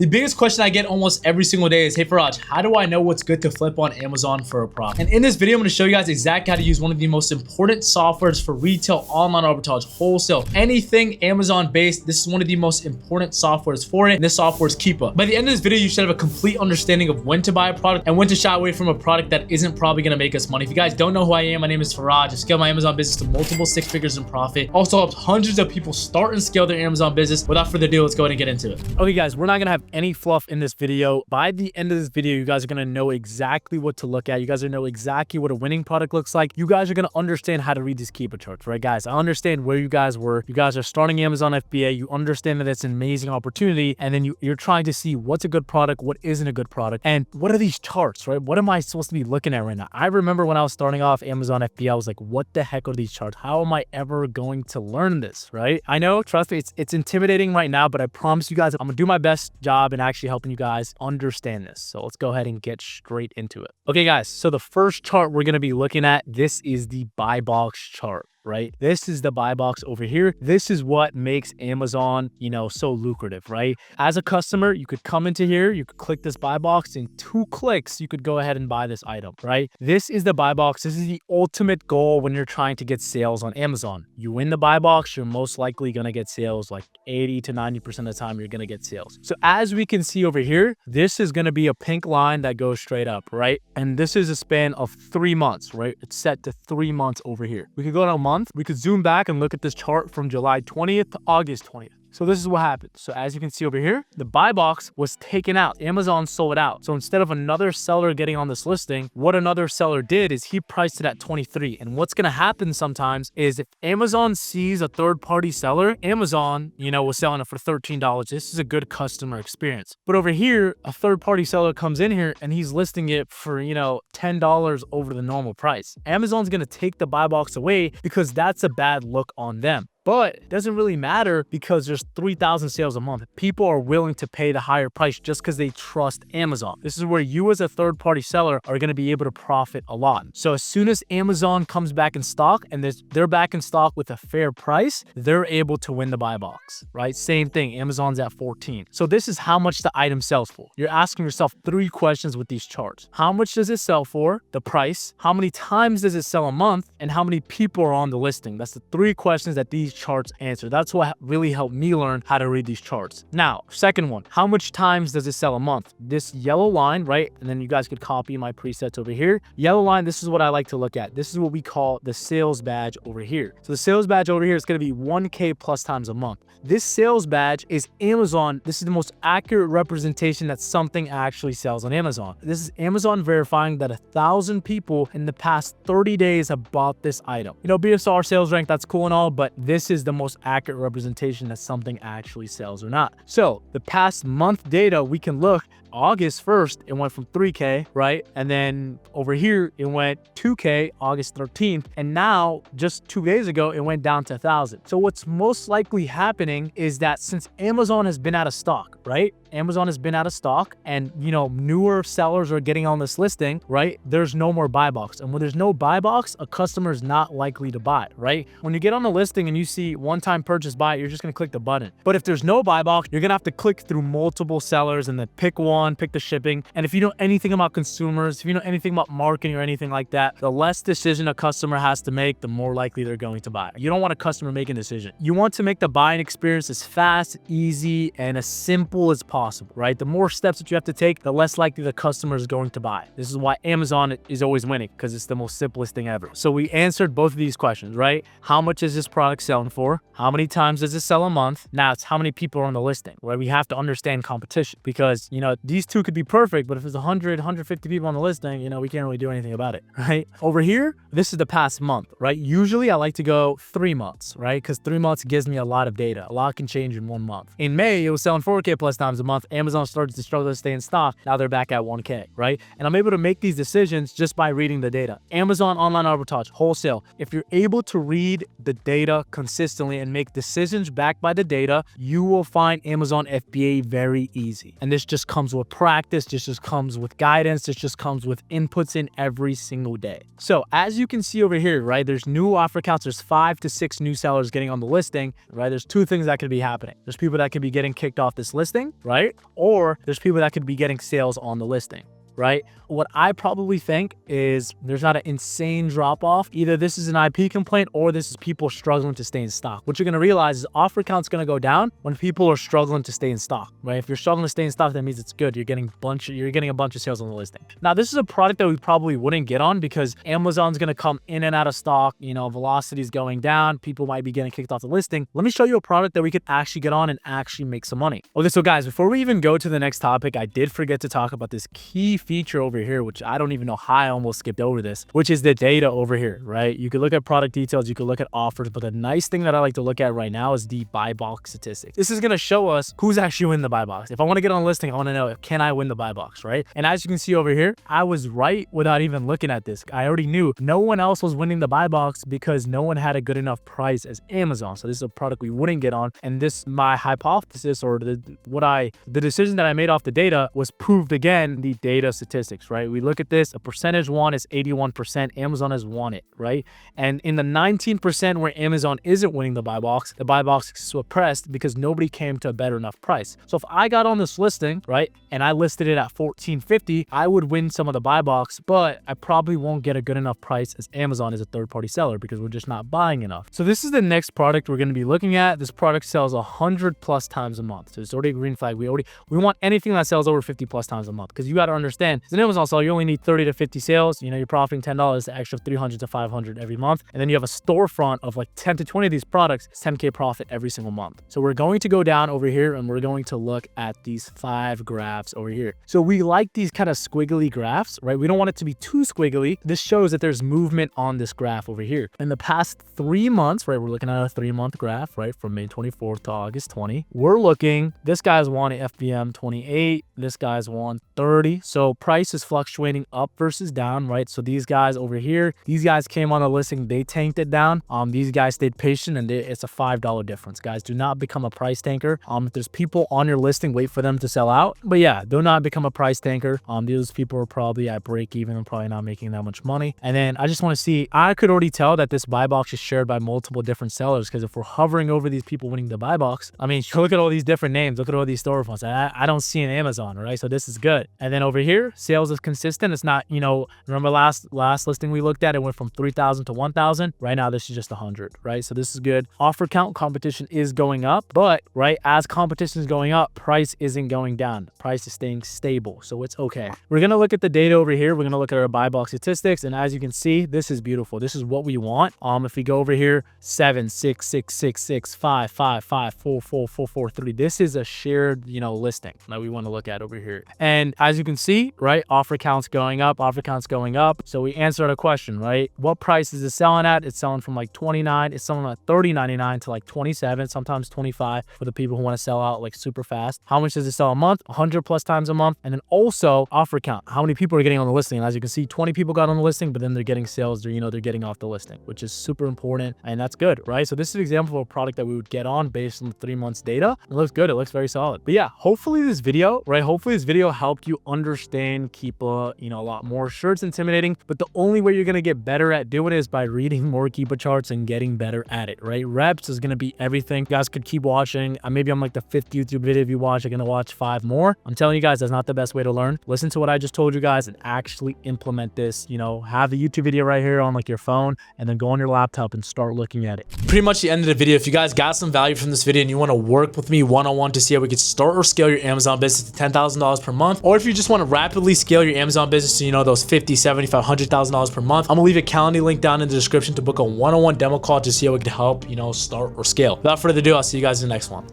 The biggest question I get almost every single day is, hey Faraj, how do I know what's good to flip on Amazon for a profit? And in this video, I'm going to show you guys exactly how to use one of the most important softwares for retail, online arbitrage, wholesale, anything Amazon based. This is one of the most important softwares for it. And this software is Keepa. By the end of this video, you should have a complete understanding of when to buy a product and when to shy away from a product that isn't probably going to make us money. If you guys don't know who I am, my name is Faraj. I scale my Amazon business to multiple six figures in profit. Also helped hundreds of people start and scale their Amazon business. Without further ado, let's go ahead and get into it. Okay guys, we're not going to have any fluff in this video. By the end of this video, you guys are going to know exactly what to look at. You guys are going to know exactly what a winning product looks like. You guys are going to understand how to read these Keepa charts, right guys? I understand where you guys were. You guys are starting Amazon FBA. You understand that it's an amazing opportunity. And then you're trying to see what's a good product, what isn't a good product, and what are these charts, right? What am I supposed to be looking at right now? I remember when I was starting off Amazon FBA, I was like, what the heck are these charts? How am I ever going to learn this, right? I know, trust me, it's intimidating right now, but I promise you guys, I'm gonna do my best job in actually helping you guys understand this. So let's go ahead and get straight into it. Okay guys, so the first chart we're gonna be looking at, this is the buy box chart. Right? This is the buy box over here. This is what makes Amazon, so lucrative, right? As a customer, you could come into here, you could click this buy box. In 2 clicks, you could go ahead and buy this item, right? This is the buy box. This is the ultimate goal when you're trying to get sales on Amazon. You win the buy box, you're most likely going to get sales. Like 80 to 90% of the time, you're going to get sales. So as we can see over here, this is going to be a pink line that goes straight up, right? And this is a span of 3 months, right? It's set to 3 months over here. We could go to a month. We could zoom back and look at this chart from July 20th to August 20th. So this is what happened. So as you can see over here, the buy box was taken out. Amazon sold it out. So instead of another seller getting on this listing, what another seller did is he priced it at 23. And what's going to happen sometimes is if Amazon sees a third-party seller, Amazon, was selling it for $13. This is a good customer experience. But over here, a third-party seller comes in here and he's listing it for, $10 over the normal price. Amazon's going to take the buy box away because that's a bad look on them. But it doesn't really matter because there's 3,000 sales a month. People are willing to pay the higher price just because they trust Amazon. This is where you as a third-party seller are going to be able to profit a lot. So as soon as Amazon comes back in stock and they're back in stock with a fair price, they're able to win the buy box, right? Same thing. Amazon's at 14. So this is how much the item sells for. You're asking yourself 3 questions with these charts. How much does it sell for? The price. How many times does it sell a month? And how many people are on the listing? That's the 3 questions that these charts answer. That's what really helped me learn how to read these charts. Now, second one, how much times does it sell a month? This yellow line, right? And then you guys could copy my presets over here. Yellow line, this is what I like to look at. This is what we call the sales badge over here. So the sales badge over here is going to be 1K plus times a month. This sales badge is Amazon. This is the most accurate representation that something actually sells on Amazon. This is Amazon verifying that 1,000 people in the past 30 days have bought this item. BSR sales rank, that's cool and all, but this is the most accurate representation that something actually sells or not. So the past month data, we can look. August 1st, it went from 3K, right? And then over here, it went 2K August 13th. And now, just 2 days ago, it went down to 1,000. So what's most likely happening is that since Amazon has been out of stock, right? Amazon has been out of stock and, newer sellers are getting on this listing, right? There's no more buy box. And when there's no buy box, a customer is not likely to buy, right? When you get on the listing and you see one-time purchase buy, you're just going to click the button. But if there's no buy box, you're going to have to click through multiple sellers and then pick one, pick the shipping. And if you know anything about consumers, if you know anything about marketing or anything like that, the less decision a customer has to make, the more likely they're going to buy. You don't want a customer making a decision. You want to make the buying experience as fast, easy, and as simple as possible, right? The more steps that you have to take, the less likely the customer is going to buy. This is why Amazon is always winning, because it's the most simplest thing ever. So we answered both of these questions, right? How much is this product selling for? How many times does it sell a month? Now it's how many people are on the listing, right? We have to understand competition because, these two could be perfect, but if there's 100, 150 people on the listing, we can't really do anything about it, right? Over here, this is the past month, right? Usually I like to go 3 months, right? Because 3 months gives me a lot of data. A lot can change in 1 month. In May, it was selling 4K plus times a month. Amazon started to struggle to stay in stock. Now they're back at 1K, right? And I'm able to make these decisions just by reading the data. Amazon online arbitrage, wholesale. If you're able to read the data consistently and make decisions backed by the data, you will find Amazon FBA very easy. And this just comes with with practice. This just comes with guidance. This just comes with inputs in every single day. So as you can see over here, right, there's new offer accounts. There's 5 to 6 new sellers getting on the listing, right? There's 2 things that could be happening. There's people that could be getting kicked off this listing, right? Or there's people that could be getting sales on the listing, right? What I probably think is there's not an insane drop off. Either this is an IP complaint or this is people struggling to stay in stock. What you're going to realize is offer count's going to go down when people are struggling to stay in stock, right? If you're struggling to stay in stock, that means it's good. You're getting a bunch of sales on the listing. Now, this is a product that we probably wouldn't get on because Amazon's going to come in and out of stock. You know, velocity's going down. People might be getting kicked off the listing. Let me show you a product that we could actually get on and actually make some money. Okay, so guys, before we even go to the next topic, I did forget to talk about this key feature over here, which I don't even know how I almost skipped over this, which is the data over here, right? You could look at product details, you could look at offers, but the nice thing that I like to look at right now is the buy box statistics. This is going to show us who's actually winning the buy box. If I want to get on a listing, I want to know, can I win the buy box, right? And as you can see over here, I was right without even looking at this. I already knew no one else was winning the buy box because no one had a good enough price as Amazon. So this is a product we wouldn't get on. And this, my hypothesis or the decision that I made off the data was proved again, the data statistics, right? We look at this, a percentage won is 81%. Amazon has won it, right? And in the 19% where Amazon isn't winning the buy box is suppressed because nobody came to a better enough price. So if I got on this listing, right, and I listed it at $14.50, I would win some of the buy box, but I probably won't get a good enough price as Amazon is a third-party seller because we're just not buying enough. So this is the next product we're going to be looking at. This product sells 100+ times a month. So it's already a green flag. We want anything that sells over 50+ times a month because you got to understand, as an Amazon seller, you only need 30 to 50 sales. You know, you're profiting $10, the extra 300 to 500 every month. And then you have a storefront of like 10 to 20 of these products, it's 10K profit every single month. So we're going to go down over here and we're going to look at these 5 graphs over here. So we like these kind of squiggly graphs, right? We don't want it to be too squiggly. This shows that there's movement on this graph over here. In the past 3 months, right? We're looking at a 3-month graph, right? From May 24th to August 20. We're looking, this guy's won at FBM 28. This guy's won 30. So price is fluctuating up versus down, right? So these guys over here, these guys came on a listing, they tanked it down. These guys stayed patient and it's a $5 difference. Guys, do not become a price tanker. If there's people on your listing, wait for them to sell out. But yeah, do not become a price tanker. These people are probably at break even and probably not making that much money. And then I just want to see, I could already tell that this buy box is shared by multiple different sellers because if we're hovering over these people winning the buy box, I mean, look at all these different names, look at all these storefronts. I don't see an Amazon, right? So this is good. And then over here, sales is consistent. It's not, you know, remember last listing we looked at, it went from 3,000 to 1,000. Right now, this is just 100, right? So this is good. Offer count competition is going up, but right, as competition is going up, price isn't going down. Price is staying stable, so it's okay. We're gonna look at the data over here. We're gonna look at our buy box statistics, and as you can see, this is beautiful. This is what we want. If we go over here, 7, 6, 6, 6, 6, 5, 5, 5, 4, 4, 4, 4, 3. This is a shared, you know, listing that we want to look at over here. And as you can see, right, offer count's going up, offer count's going up. So we answered a question, right? What price is it selling at? It's selling from like 29, it's selling at $30.99 to like 27, sometimes 25 for the people who want to sell out like super fast. How much does it sell a month? 100+ times a month. And then also offer count. How many people are getting on the listing? And as you can see, 20 people got on the listing, but then they're getting sales, they're getting off the listing, which is super important. And that's good, right? So this is an example of a product that we would get on based on the 3 months data. It looks good. It looks very solid. But yeah, hopefully this video, right? Hopefully this video helped you understand Keepa, you know, a lot more. Sure, it's intimidating, but the only way you're going to get better at doing it is by reading more Keepa charts and getting better at it, right? Reps is going to be everything. You guys could keep watching. Maybe I'm like the 5th YouTube video you watch. You're going to watch 5 more. I'm telling you guys, that's not the best way to learn. Listen to what I just told you guys and actually implement this. You know, have the YouTube video right here on like your phone and then go on your laptop and start looking at it. Pretty much the end of the video. If you guys got some value from this video and you want to work with me one-on-one to see how we could start or scale your Amazon business to $10,000 per month, or if you just want to rapidly scale your Amazon business to, you know, those $50,000, $75,000, $100,000 per month, I'm gonna leave a Calendly link down in the description to book a one-on-one demo call to see how we could help, you know, start or scale. Without further ado, I'll see you guys in the next one.